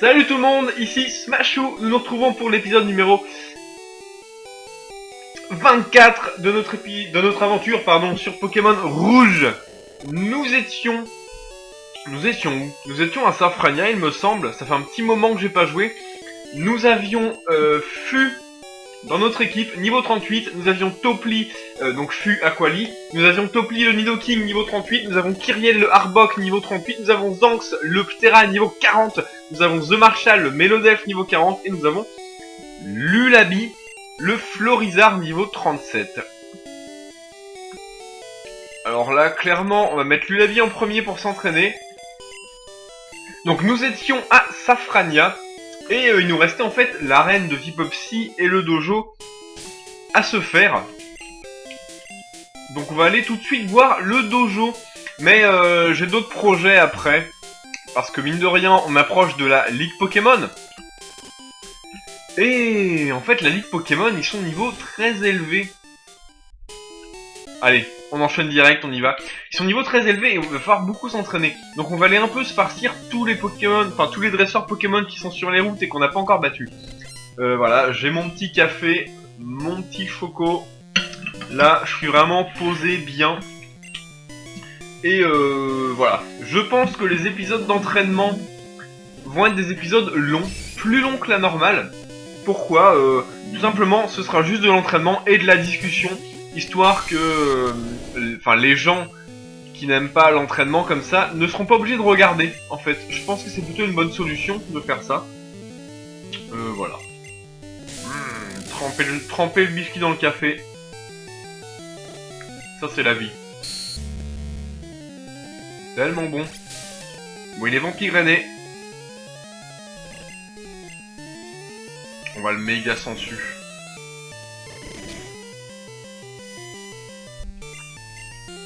Salut tout le monde, ici Smashou, nous nous retrouvons pour l'épisode numéro 24 de notre aventure sur Pokémon Rouge. Nous étions où? Nous étions à Safrania, il me semble, ça fait un petit moment que j'ai pas joué. Nous avions Fu dans notre équipe, niveau 38, nous avions Topli, donc Fu Aquali, nous avions Topli le Nidoking niveau 38, nous avons Kyriel le Arbok niveau 38, nous avons Zanx le Ptera niveau 40, nous avons The Marshall le Melodef niveau 40, et nous avons Lulabi le Florizard niveau 37. Alors là, clairement, on va mettre Lulabi en premier pour s'entraîner. Donc nous étions à Safrania. Et il nous restait en fait l'arène de Vipopsy et le dojo à se faire. Donc on va aller tout de suite voir le dojo. Mais j'ai d'autres projets après. Parce que mine de rien, on approche de la Ligue Pokémon. Et en fait, la Ligue Pokémon, ils sont niveau très élevé. Allez, on enchaîne direct, on y va. Ils sont niveau très élevé et on va falloir beaucoup s'entraîner. Donc on va aller un peu se farcir tous les Pokémon, enfin tous les dresseurs Pokémon qui sont sur les routes et qu'on n'a pas encore battu. Voilà, j'ai mon petit café, mon petit choco. Là, je suis vraiment posé bien. Et voilà. Je pense que les épisodes d'entraînement vont être des épisodes longs, plus longs que la normale. Pourquoi tout simplement, ce sera juste de l'entraînement et de la discussion. Histoire que les gens qui n'aiment pas l'entraînement comme ça ne seront pas obligés de regarder, en fait. Je pense que c'est plutôt une bonne solution de faire ça. Voilà. Tremper le biscuit dans le café. Ça, c'est la vie. Tellement bon. Bon, il est vampirainé. On va le méga sensu.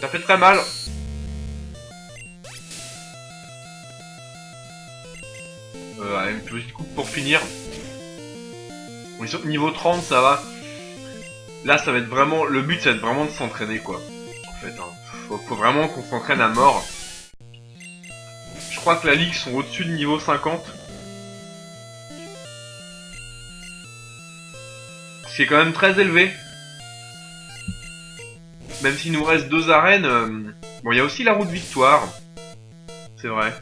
Ça fait très mal. Une petite coupe pour finir. Bon, niveau 30, ça va. Là, ça va être vraiment... Le but, ça va être vraiment de s'entraîner, quoi. En fait, hein. Faut vraiment qu'on s'entraîne à mort. Je crois que la ligue sont au-dessus de niveau 50. Ce qui est quand même très élevé. Même s'il nous reste 2 arènes... Bon, il y a aussi la route victoire. C'est vrai.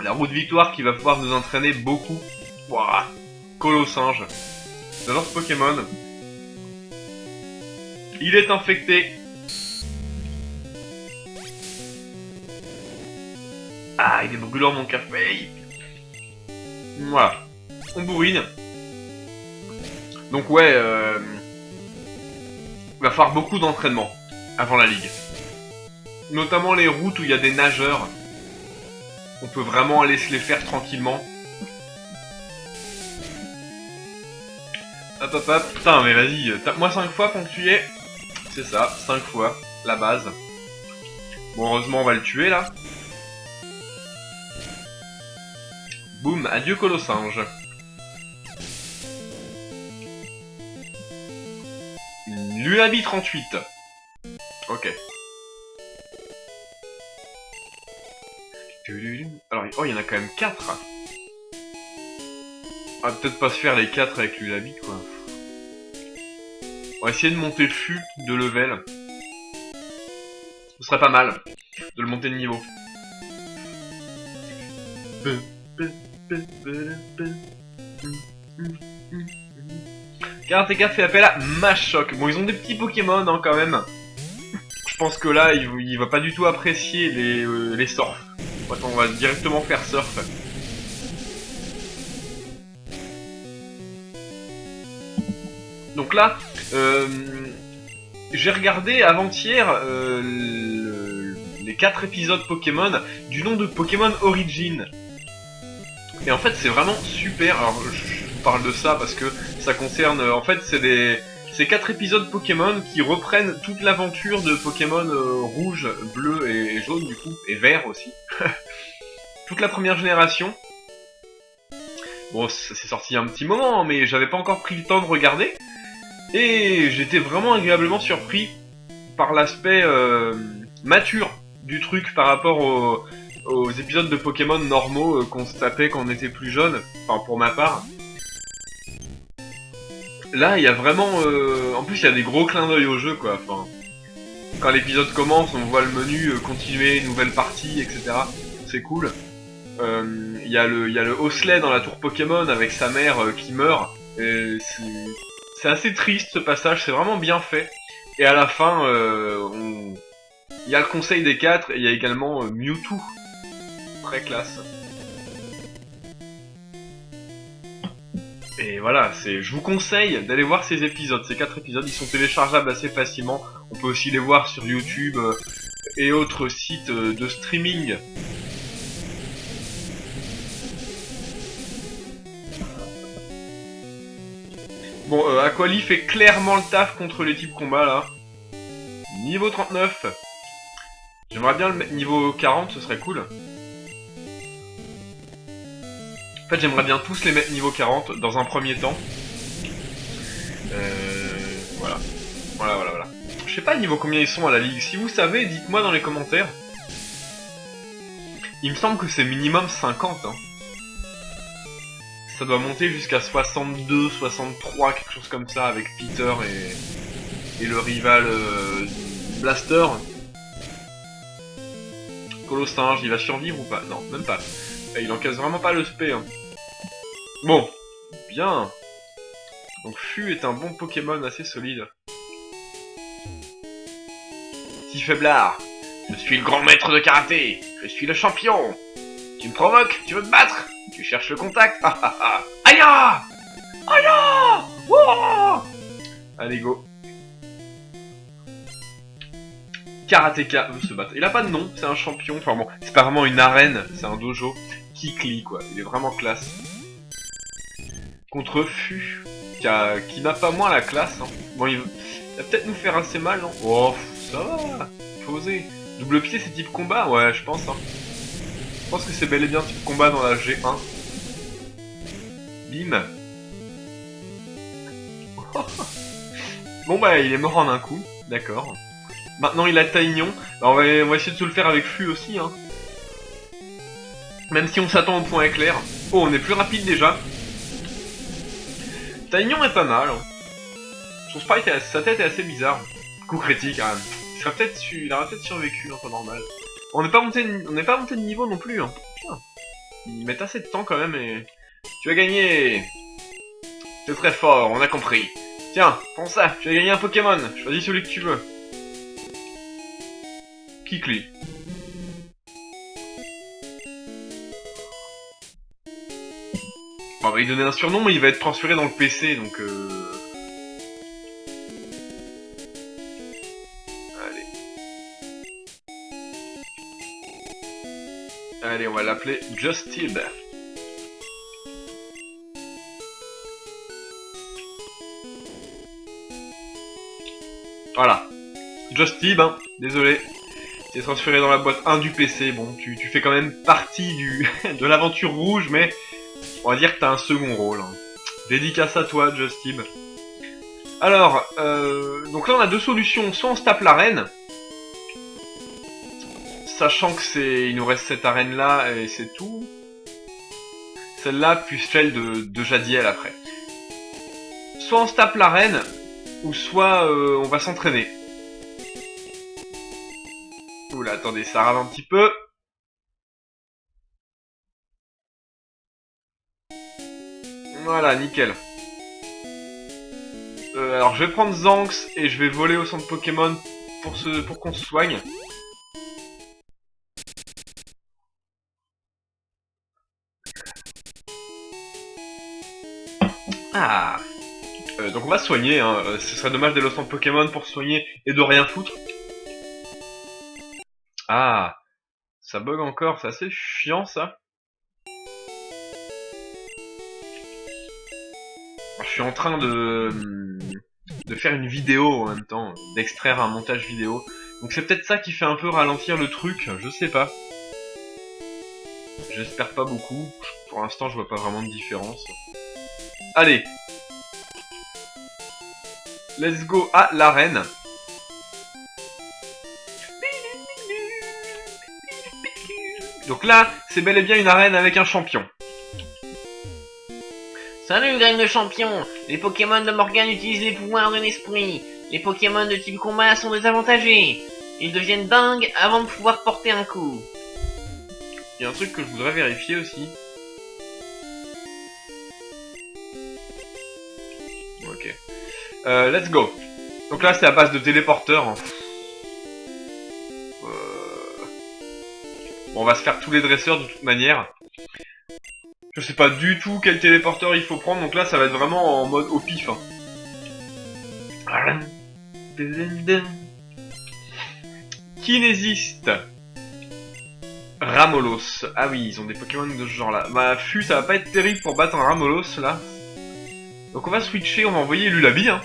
La route victoire qui va pouvoir nous entraîner beaucoup. Wouah, Colossinge. J'adore ce Pokémon. Il est infecté. Ah, il est brûlant mon café. Voilà. On bourrine. Donc ouais, il va falloir beaucoup d'entraînement avant la ligue. Notamment les routes où il y a des nageurs. On peut vraiment aller se les faire tranquillement. Hop hop hop. Putain mais vas-y, tape-moi 5 fois quand tu y es. C'est ça, 5 fois, la base. Bon heureusement on va le tuer là. Boum, adieu Colossinge. Lulabi 38. Ok. Alors, oh, il y en a quand même 4. On va peut-être pas se faire les 4 avec Lulabi, quoi. On va essayer de monter le Fu de level. Ce serait pas mal de le monter de niveau. Karateka fait appel à Machoc. Bon, ils ont des petits Pokémon hein, quand même. Je pense que là, il va pas du tout apprécier les surfs. Attends, on va directement faire surf. Donc là, j'ai regardé avant-hier les 4 épisodes Pokémon du nom de Pokémon Origin. Et en fait, c'est vraiment super. Alors, je vous parle de ça parce que ça concerne... En fait, c'est 4 épisodes Pokémon qui reprennent toute l'aventure de Pokémon rouge, bleu et jaune du coup, et vert aussi. Toute la première génération. Bon, c'est sorti il y a un petit moment, mais j'avais pas encore pris le temps de regarder. Et j'étais vraiment agréablement surpris par l'aspect mature du truc par rapport aux épisodes de Pokémon normaux qu'on se tapait quand on était plus jeune, enfin pour ma part. Là, il y a vraiment... En plus, il y a des gros clins d'œil au jeu, quoi. Enfin, quand l'épisode commence, on voit le menu continuer, nouvelle partie, etc. C'est cool. Il y a le Hosley dans la tour Pokémon avec sa mère qui meurt. C'est assez triste ce passage, c'est vraiment bien fait. Et à la fin, il y a le Conseil des 4 et il y a également Mewtwo. Très classe. Et voilà, je vous conseille d'aller voir ces épisodes. Ces 4 épisodes, ils sont téléchargeables assez facilement. On peut aussi les voir sur YouTube et autres sites de streaming. Bon, Aquali fait clairement le taf contre les types combat là. Niveau 39. J'aimerais bien le mettre niveau 40, ce serait cool. En fait, j'aimerais bien tous les mettre niveau 40 dans un premier temps. Voilà. Voilà. Je sais pas niveau combien ils sont à la ligue. Si vous savez, dites-moi dans les commentaires. Il me semble que c'est minimum 50. Hein. Ça doit monter jusqu'à 62, 63, quelque chose comme ça, avec Peter et le rival Blaster. Colossinge, il va survivre ou pas? Non, même pas. Il encaisse vraiment pas le spé. Hein. Bon, bien. Donc Fu est un bon Pokémon assez solide. Petit faiblard. Je suis le grand maître de karaté. Je suis le champion. Tu me provoques? Tu veux te battre? Tu cherches le contact? Ah ah ah. Aïe ah. Aïe ah. Oh. Allez go. Karatéka veut se battre. Il a pas de nom, c'est un champion. Enfin bon, c'est pas vraiment une arène, c'est un dojo. Kikli quoi, il est vraiment classe. Contre Fu, qui n'a pas moins la classe. Hein. Bon, il va peut-être nous faire assez mal, non? Oh, ça va, faut oser. Double pied, c'est type combat? Ouais, je pense. Hein. Je pense que c'est bel et bien type combat dans la G1. Bim. Bon bah, il est mort en un coup, d'accord. Maintenant il a Taignon. Bah, on va essayer de se le faire avec Fu aussi. Hein. Même si on s'attend au point éclair. Oh, on est plus rapide déjà. Taignon est pas mal. Hein. Son sprite, sa tête est assez bizarre. Coup critique, quand même. Il aurait peut-être survécu en temps normal. On n'est pas monté de niveau non plus. Hein. Putain. Ils mettent assez de temps quand même et... Tu vas gagner. C'est très fort, on a compris. Tiens, prends ça, tu vas gagner un Pokémon. Choisis celui que tu veux. Kikli. On va lui donner un surnom, mais il va être transféré dans le PC, donc Allez. Allez, on va l'appeler Justib. Voilà. Justib, hein, désolé. T'es transféré dans la boîte 1 du PC, bon, tu fais quand même partie de l'aventure rouge, mais... On va dire que t'as un second rôle. Hein. Dédicace à toi, Justib. Alors, donc là on a deux solutions. Soit on se tape l'arène. Sachant que il nous reste cette arène là et c'est tout. Celle-là, plus celle de Jadiel après. Soit on se tape l'arène, ou soit on va s'entraîner. Oula, attendez, ça rame un petit peu. Voilà, nickel. Alors je vais prendre Zanx et je vais voler au centre Pokémon pour qu'on se soigne. Ah. Donc on va se soigner, hein. Ce serait dommage d'aller au centre Pokémon pour se soigner et de rien foutre. Ah. Ça bug encore, c'est assez chiant ça. Je suis en train de faire une vidéo en même temps, d'extraire un montage vidéo. Donc c'est peut-être ça qui fait un peu ralentir le truc, je sais pas. J'espère pas beaucoup. Pour l'instant, je vois pas vraiment de différence. Allez. Let's go à l'arène. Donc là, c'est bel et bien une arène avec un champion. Salut, graine de champion. Les Pokémon de Morgane utilisent les pouvoirs de l'esprit. Les Pokémon de type combat sont désavantagés. Ils deviennent dingues avant de pouvoir porter un coup. Il y a un truc que je voudrais vérifier aussi. Ok. Let's go. Donc là, c'est à base de téléporteurs. Bon, on va se faire tous les dresseurs de toute manière. Je sais pas du tout quel téléporteur il faut prendre, donc là, ça va être vraiment en mode au pif. Hein. Kinésiste. Ramolos. Ah oui, ils ont des Pokémon de ce genre-là. Bah, Fu, ça va pas être terrible pour battre un Ramolos, là. Donc on va switcher, on va envoyer Lulabi, hein.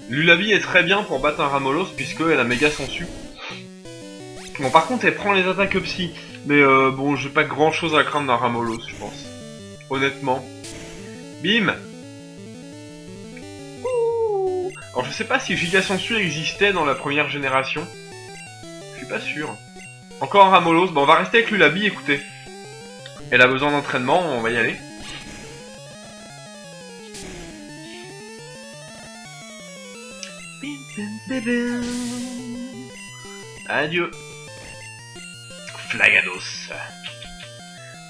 Lulabi est très bien pour battre un Ramolos, puisqu'elle a méga sensu. Bon, par contre, elle prend les attaques psy. Mais bon, j'ai pas grand-chose à craindre d'un Ramolos, je pense. Honnêtement. Bim. Ouh. Alors, je sais pas si Giga Sensu existait dans la première génération. Je suis pas sûr. Encore un Ramolos. Bon, on va rester avec Lulabi, écoutez. Elle a besoin d'entraînement, on va y aller. Adieu. Flagados.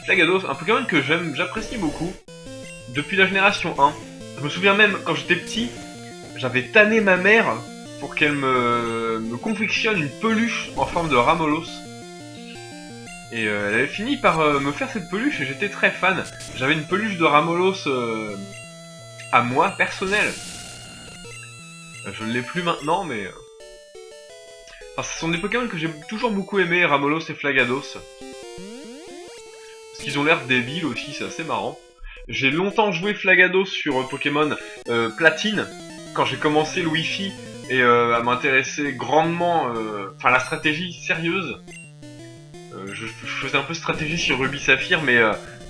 Flagados, un Pokémon que j'apprécie beaucoup. Depuis la génération 1. Je me souviens même, quand j'étais petit, j'avais tanné ma mère pour qu'elle me confectionne une peluche en forme de Ramolos. Et elle avait fini par me faire cette peluche et j'étais très fan. J'avais une peluche de Ramolos à moi, personnelle. Je ne l'ai plus maintenant, mais... Enfin, ce sont des Pokémon que j'ai toujours beaucoup aimé, Ramolos et Flagados. Parce qu'ils ont l'air débiles aussi, c'est assez marrant. J'ai longtemps joué Flagados sur Pokémon Platine, quand j'ai commencé le Wi-Fi, et à m'intéresser grandement, enfin la stratégie sérieuse. Je faisais un peu stratégie sur Ruby Saphir, mais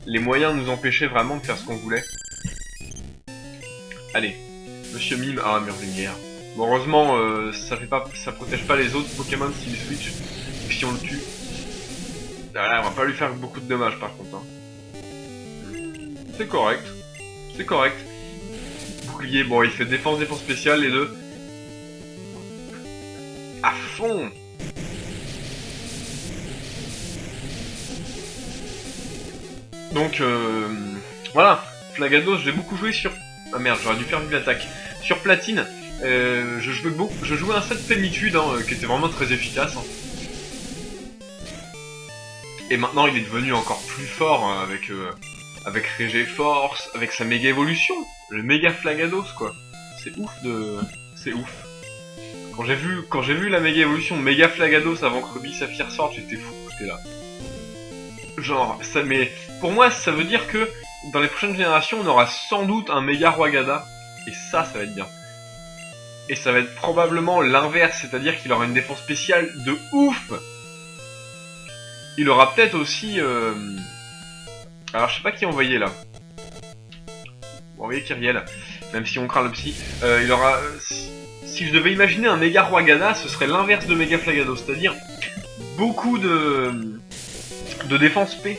les moyens nous empêchaient vraiment de faire ce qu'on voulait. Allez, Monsieur Mime, ah Murlinger. Bon, heureusement, ça protège pas les autres Pokémon s'ils switch, ou si on le tue. Voilà, on va pas lui faire beaucoup de dommages par contre. Hein. C'est correct, c'est correct. Bouclier, bon, il fait défense spéciale les deux. À fond. Donc, voilà, Flagados, j'ai beaucoup joué sur... Ah merde, j'aurais dû faire une attaque. Sur Platine, je jouais un set Plénitude, hein, qui était vraiment très efficace. Hein. Et maintenant, il est devenu encore plus fort, hein, avec Régéforce, avec sa méga évolution. Le méga Flagados, quoi. C'est ouf de... C'est ouf. Quand j'ai vu la méga évolution méga Flagados avant que Ruby Saphir sorte, j'étais fou, j'étais là. Genre, ça, mais pour moi, ça veut dire que dans les prochaines générations, on aura sans doute un méga Roigada. Et ça va être bien. Et ça va être probablement l'inverse, c'est-à-dire qu'il aura une défense spéciale de ouf. Il aura peut-être aussi... Alors, je sais pas qui envoyer là. On va envoyer Kyriel, même si on craint le psy. Il aura... Si je devais imaginer un méga Roigada, ce serait l'inverse de méga Flagados, c'est-à-dire beaucoup de défense P.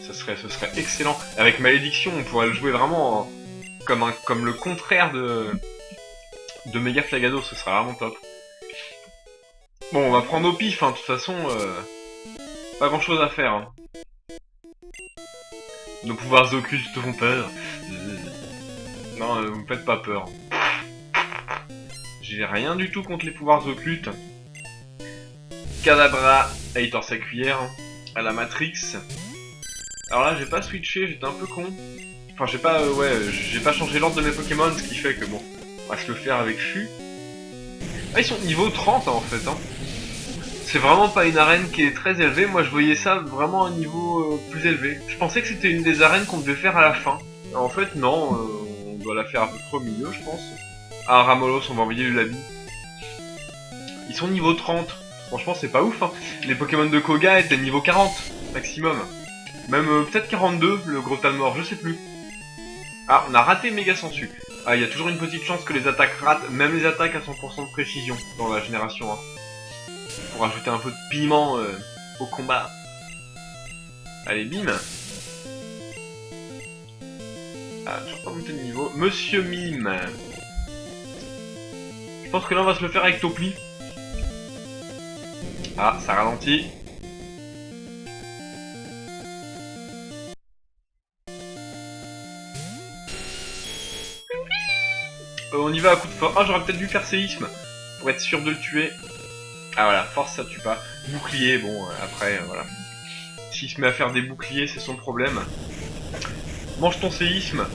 Ce serait excellent. Avec Malédiction, on pourrait le jouer vraiment comme le contraire de méga Flagados, ce serait vraiment top. Bon, on va prendre au pif, hein, de toute façon, pas grand chose à faire. Hein. Nos pouvoirs occultes te font peur. Non, vous me faites pas peur. J'ai rien du tout contre les pouvoirs occultes. Kadabra, Hater sa cuillère, à la Matrix. Alors là, j'ai pas switché, j'étais un peu con. Enfin, j'ai pas changé l'ordre de mes Pokémon, ce qui fait que bon, on va se le faire avec Fu. Ah, ils sont niveau 30 hein, en fait. Hein. C'est vraiment pas une arène qui est très élevée. Moi, je voyais ça vraiment à un niveau plus élevé. Je pensais que c'était une des arènes qu'on devait faire à la fin. En fait, non, on doit la faire à peu près au milieu, je pense. Ah, Ramolos, on va envoyer Lulabi. Ils sont niveau 30. Franchement, c'est pas ouf. Hein. Les Pokémon de Koga étaient niveau 40 maximum. Même peut-être 42, le gros Talmor, je sais plus. Ah, on a raté méga sensu. Ah, il y a toujours une petite chance que les attaques ratent, même les attaques à 100% de précision dans la génération 1. Pour ajouter un peu de piment au combat. Allez, bim. Ah, je vais pas monter de niveau. Monsieur Mime. Je pense que là, on va se le faire avec Topli. Ah, ça ralentit. On y va à coup de force. Ah, j'aurais peut-être dû faire séisme pour être sûr de le tuer. Ah voilà, force ça tue pas. Bouclier, bon, après, voilà. S'il se met à faire des boucliers, c'est son problème. Mange ton séisme.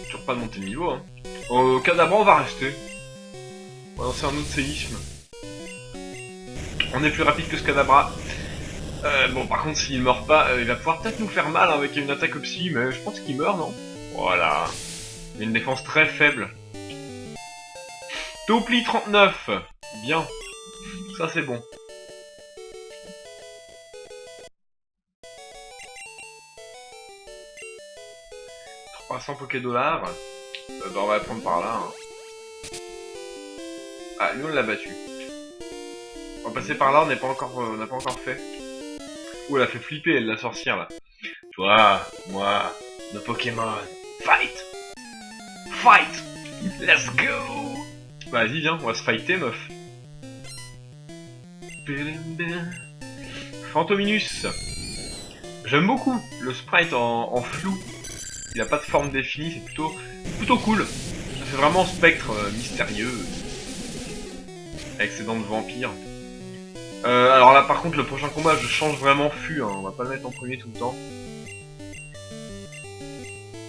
Toujours pas de monter de niveau, hein. Au Kadabra, on va rester. On va lancer un autre séisme. On est plus rapide que ce Kadabra. Bon, par contre, s'il meurt pas, il va pouvoir peut-être nous faire mal avec une attaque psy, mais je pense qu'il meurt, non? Voilà. Il a une défense très faible. Topli 39. Bien. Ça, c'est bon. « 300 Poké-Dollars. Bah, on va la prendre par là. Hein. Ah, lui, on l'a battu. On va passer par là, on n'a pas encore fait. Ouh, elle a fait flipper, elle, la sorcière, là. Toi, moi, nos Pokémon. Fight! Fight! Let's go! Vas-y, viens, on va se fighter, meuf. Fantominus. J'aime beaucoup le sprite en flou. Il a pas de forme définie, c'est plutôt cool. Ça fait vraiment spectre mystérieux. Avec ses dents de vampire. Alors là, par contre, le prochain combat, je change vraiment fût. Hein. On va pas le mettre en premier tout le temps.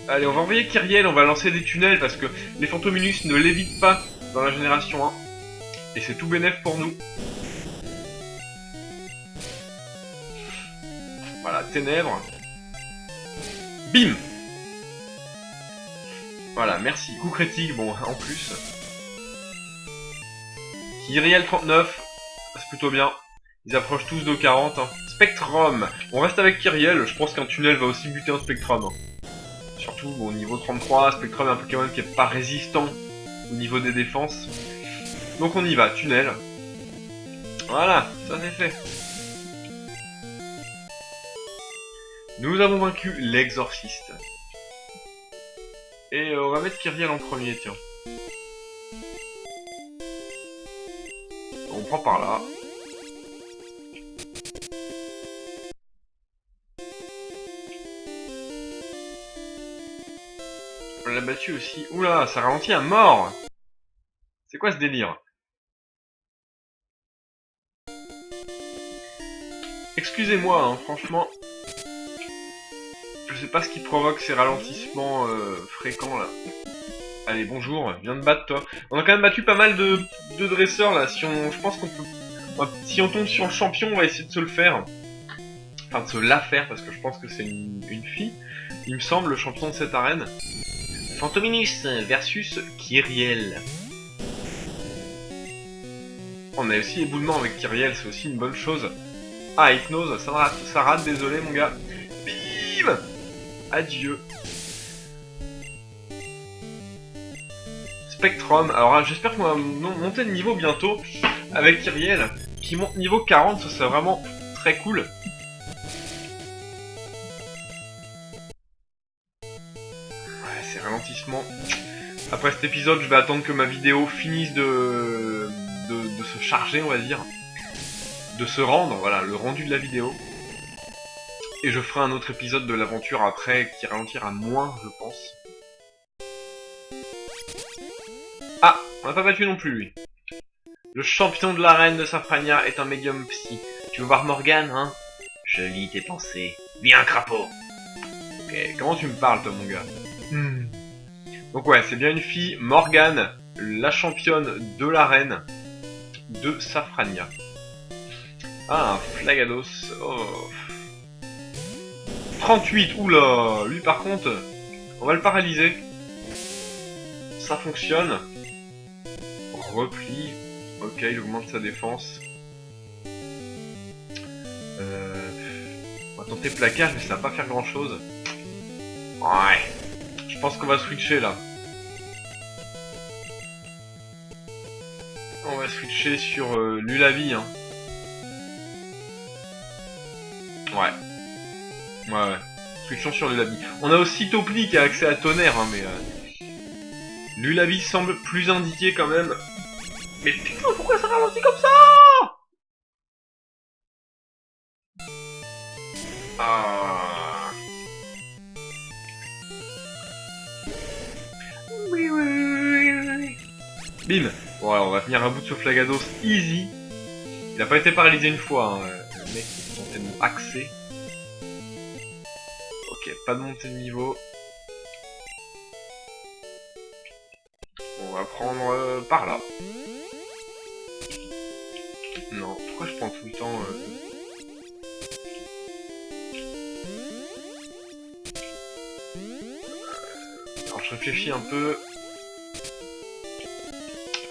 Allez, on va envoyer Kyriel, on va lancer des tunnels parce que les Fantominus ne l'évitent pas dans la génération 1. Et c'est tout bénef pour nous. Voilà, ténèbres. Bim! Voilà, merci. Coup critique, bon, en plus. Kyriel 39, c'est plutôt bien. Ils approchent tous de 40. Hein. Spectrum. On reste avec Kyriel, je pense qu'un tunnel va aussi buter un Spectrum. Hein. Surtout au niveau 33, Spectrum est un Pokémon qui est pas résistant au niveau des défenses. Donc on y va, tunnel. Voilà, ça c'est fait. Nous avons vaincu l'exorciste. Et on va mettre Kyriel en premier, tiens. On prend par là. On l'a battu aussi. Oula, ça ralentit à mort. C'est quoi ce délire? Excusez-moi, hein, franchement. Je sais pas ce qui provoque ces ralentissements fréquents là. Allez, bonjour, viens de battre toi. On a quand même battu pas mal de dresseurs là. Je pense qu'on peut. Si on tombe sur le champion, on va essayer de se le faire. Enfin, de se la faire, parce que je pense que c'est une fille. Il me semble, le champion de cette arène. Fantominus versus Kyriel. On a aussi éboulement avec Kyriel, c'est aussi une bonne chose. Ah, hypnose, ça rate, désolé mon gars. Bim! Adieu. Spectrum, alors j'espère qu'on va monter de niveau bientôt avec Kyriel, qui monte niveau 40, ça serait vraiment très cool. Ouais, ces ralentissements. Après cet épisode, je vais attendre que ma vidéo finisse de se charger, on va dire. De se rendre, voilà, le rendu de la vidéo. Et je ferai un autre épisode de l'aventure après qui ralentira moins, je pense. Ah, on n'a pas battu non plus lui. Le champion de l'arène de Safrania est un médium psy. Tu veux voir Morgane, hein? Je lis tes pensées. Viens, crapaud. Ok, comment tu me parles, toi, mon gars? Donc ouais, c'est bien une fille, Morgane, la championne de l'arène de Safrania. Ah, un Flagados. Oh. 38, oula. Lui, par contre, on va le paralyser. Ça fonctionne. Repli. Ok, il augmente sa défense. On va tenter plaquage, mais ça va pas faire grand chose. Ouais. Je pense qu'on va switcher là. On va switcher sur Lulavi, hein. Ouais. Switchons sur Lulavi. On a aussi Topli qui a accès à Tonnerre, hein, mais... Lulavi semble plus indiqué quand même. Mais putain, pourquoi ça ralentit comme ça? Ah. Oui. Bim. Bon, alors on va tenir à bout de ce Flagados easy. Il a pas été paralysé une fois, hein. Le mec est censé nous axer. Ok, pas de montée de niveau. On va prendre par là. Non, pourquoi je prends tout le temps Alors je réfléchis un peu.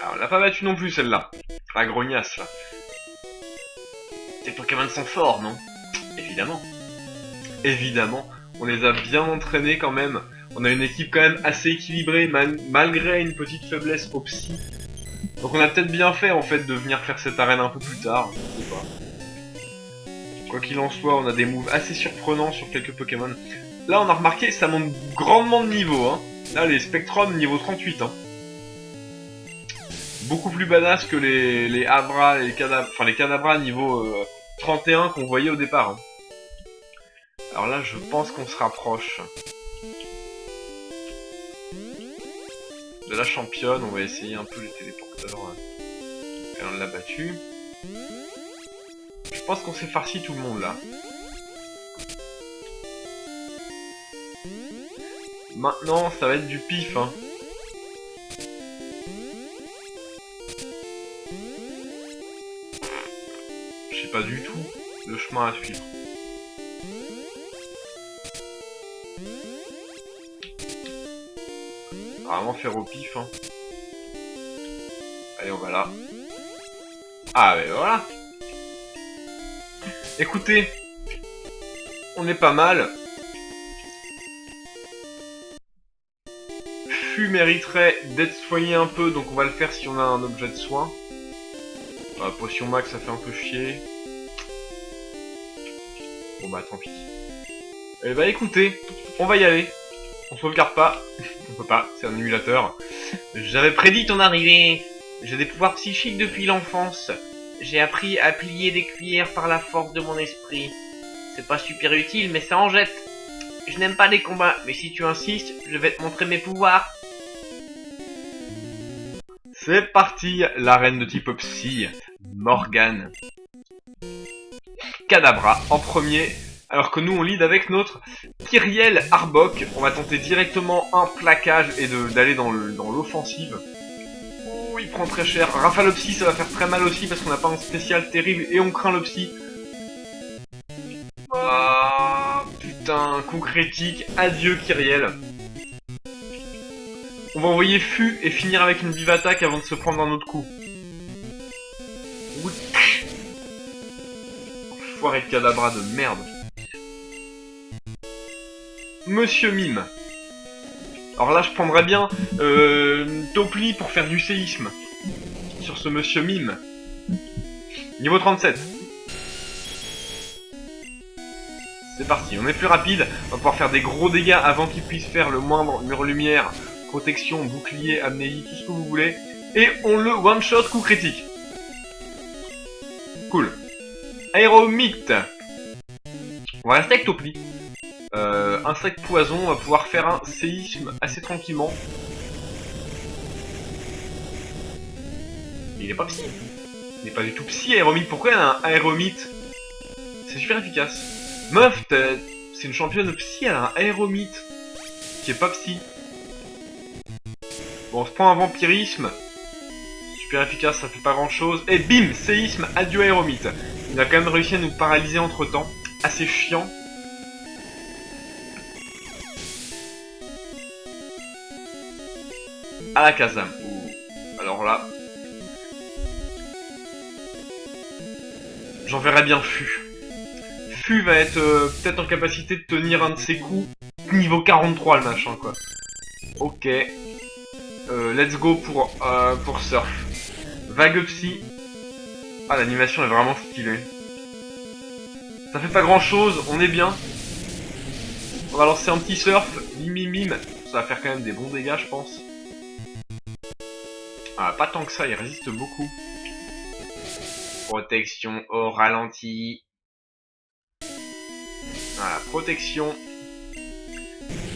Alors on l'a pas battu non plus celle-là. La grognasse là. Tes Pokémon sont forts, non? Évidemment. Évidemment. On les a bien entraînés quand même. On a une équipe quand même assez équilibrée malgré une petite faiblesse au psy. Donc on a peut-être bien fait en fait de venir faire cette arène un peu plus tard. Je sais pas. Quoi qu'il en soit, on a des moves assez surprenants sur quelques Pokémon. Là on a remarqué, ça monte grandement de niveau. Hein. Là les Spectrum niveau 38. Hein. Beaucoup plus badass que les Abra et les Kadabra niveau 31 qu'on voyait au départ. Hein. Alors là je pense qu'on se rapproche de la championne. On va essayer un peu les téléporteurs. Et on l'a battu. Je pense qu'on s'est farci tout le monde là. Maintenant ça va être du pif. Hein. Je sais pas du tout le chemin à suivre. Vraiment faire au pif. Hein. Allez, on va là. Ah, mais voilà. Écoutez, on est pas mal. Fu mériterait d'être soigné un peu, donc on va le faire si on a un objet de soin. Potion max, ça fait un peu chier. Bon bah tant pis. Eh bah écoutez, on va y aller. On sauvegarde pas. On peut pas, c'est un émulateur. J'avais prédit ton arrivée. J'ai des pouvoirs psychiques depuis l'enfance. J'ai appris à plier des cuillères par la force de mon esprit. C'est pas super utile, mais ça en jette. Je n'aime pas les combats, mais si tu insistes, je vais te montrer mes pouvoirs. C'est parti, la reine de type Psy, Morgane. Kadabra en premier, alors que nous on lead avec notre Kyriel Arbok. On va tenter directement un plaquage et d'aller dans l'offensive. Oh, il prend très cher. Rafalopsy, ça va faire très mal aussi parce qu'on n'a pas un spécial terrible et on craint le psy. Ah, putain, coup critique. Adieu Kyriel. On va envoyer Fu et finir avec une vive attaque avant de se prendre un autre coup. Foiré de Kadabra de merde. Monsieur Mime. Alors là je prendrais bien Topli pour faire du séisme. Sur ce Monsieur Mime. Niveau 37. C'est parti, on est plus rapide. On va pouvoir faire des gros dégâts avant qu'il puisse faire le moindre mur lumière. Protection, bouclier, amnésie, tout ce que vous voulez. Et on le one-shot coup critique. Cool. Aéromite. On va rester avec Topli. Insecte poison, on va pouvoir faire un séisme assez tranquillement. Mais il est pas psy. Il n'est pas du tout psy, Aéromite. Pourquoi il y a un Aéromite? C'est super efficace. Meuf, c'est une championne psy, elle a un Aéromite. Qui est pas psy. Bon, on se prend un vampirisme. Super efficace, ça fait pas grand chose. Et bim, séisme, adieu Aéromite. Il a quand même réussi à nous paralyser entre temps. Assez chiant. À la Kazam. Alors là. J'enverrai bien Fu. Fu va être peut-être en capacité de tenir un de ses coups. Niveau 43 le machin quoi. Ok. Let's go pour Surf. Vague Psy. Ah, l'animation est vraiment stylée. Ça fait pas grand chose, on est bien. On va lancer un petit surf, mimimim. Ça va faire quand même des bons dégâts, je pense. Ah, pas tant que ça, il résiste beaucoup. Protection au ralenti. Voilà, protection.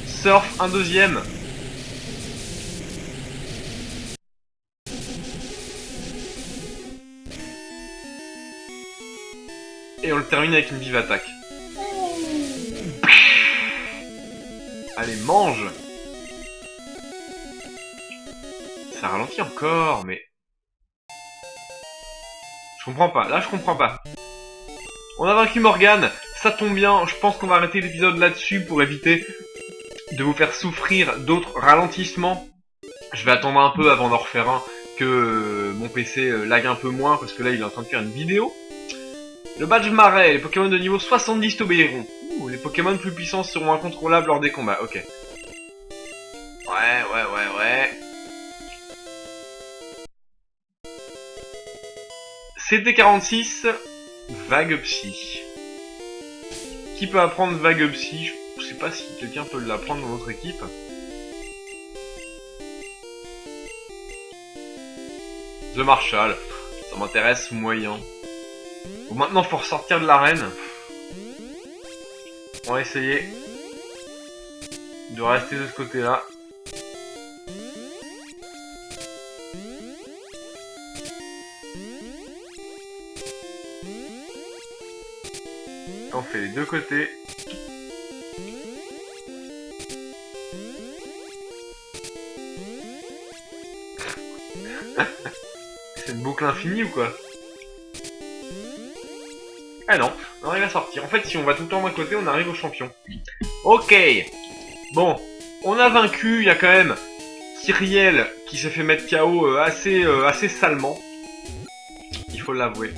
Surf, un deuxième. Et on le termine avec une vive attaque. Allez, mange. Ça ralentit encore, mais... Je comprends pas, là je comprends pas. On a vaincu Morgane, ça tombe bien, je pense qu'on va arrêter l'épisode là-dessus pour éviter de vous faire souffrir d'autres ralentissements. Je vais attendre un peu avant d'en refaire un, que mon PC lag un peu moins, parce que là il est en train de faire une vidéo. Le badge marais, les Pokémon de niveau 70 t'obéiront. Les Pokémon plus puissants seront incontrôlables lors des combats, ok. Ouais. CT46, Vague Psy. Qui peut apprendre Vague Psy? Je sais pas si quelqu'un peut l'apprendre dans notre équipe. The Marshall, ça m'intéresse moyen. Bon, maintenant faut ressortir de l'arène. On va essayer de rester de ce côté-là. On fait les deux côtés. C'est une boucle infinie ou quoi? Ah non, on arrive à sortir. En fait, si on va tout le temps d'un côté, on arrive au champion. Ok. Bon, on a vaincu. Il y a quand même Cyriel qui s'est fait mettre KO assez salement. Il faut l'avouer.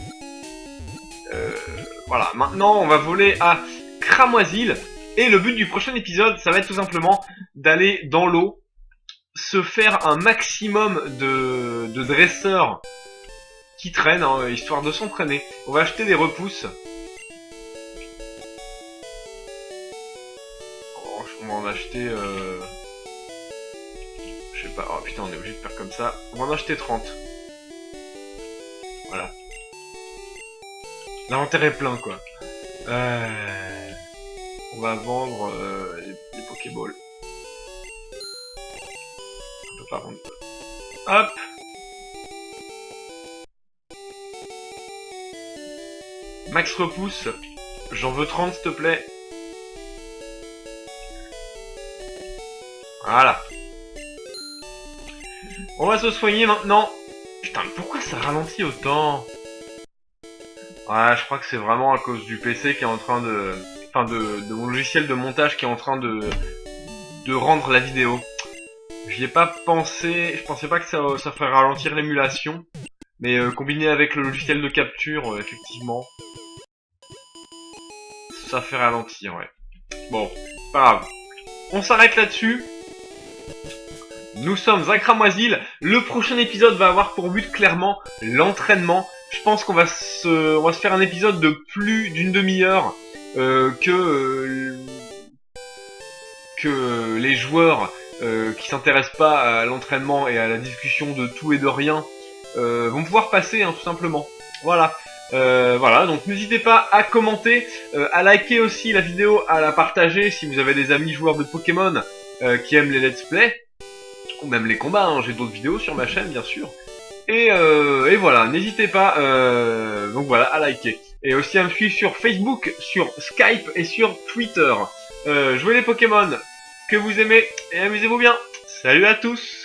Voilà, maintenant on va voler à Cramoisil. Et le but du prochain épisode, ça va être tout simplement d'aller dans l'eau, se faire un maximum de dresseurs qui traînent, hein, histoire de s'entraîner. On va acheter des repousses. Oh, on va en acheter... Je sais pas, oh putain, on est obligé de faire comme ça. On va en acheter 30. Voilà. L'inventaire est plein, quoi. On va vendre les Pokéballs. On peut pas vendre. Hop. Max repousse. J'en veux 30, s'il te plaît. Voilà. On va se soigner maintenant. Putain, pourquoi ça ralentit autant? Ouais, je crois que c'est vraiment à cause du PC qui est en train de... Enfin, de mon logiciel de montage qui est en train de rendre la vidéo. J'y ai pas pensé, je pensais pas que ça ferait ralentir l'émulation. Mais combiné avec le logiciel de capture, effectivement, ça fait ralentir, ouais. Bon, pas grave. On s'arrête là-dessus. Nous sommes à Cramoisil. Le prochain épisode va avoir pour but clairement l'entraînement. Je pense qu'on va se faire un épisode de plus d'une demi-heure que les joueurs qui s'intéressent pas à l'entraînement et à la discussion de tout et de rien vont pouvoir passer, hein, tout simplement. Voilà. Voilà, donc n'hésitez pas à commenter, à liker aussi la vidéo, à la partager si vous avez des amis joueurs de Pokémon qui aiment les let's play, ou même les combats, hein. J'ai d'autres vidéos sur ma chaîne bien sûr. Et voilà, n'hésitez pas donc voilà, à liker. Et aussi à me suivre sur Facebook, sur Skype et sur Twitter. Jouez les Pokémon que vous aimez et amusez-vous bien. Salut à tous!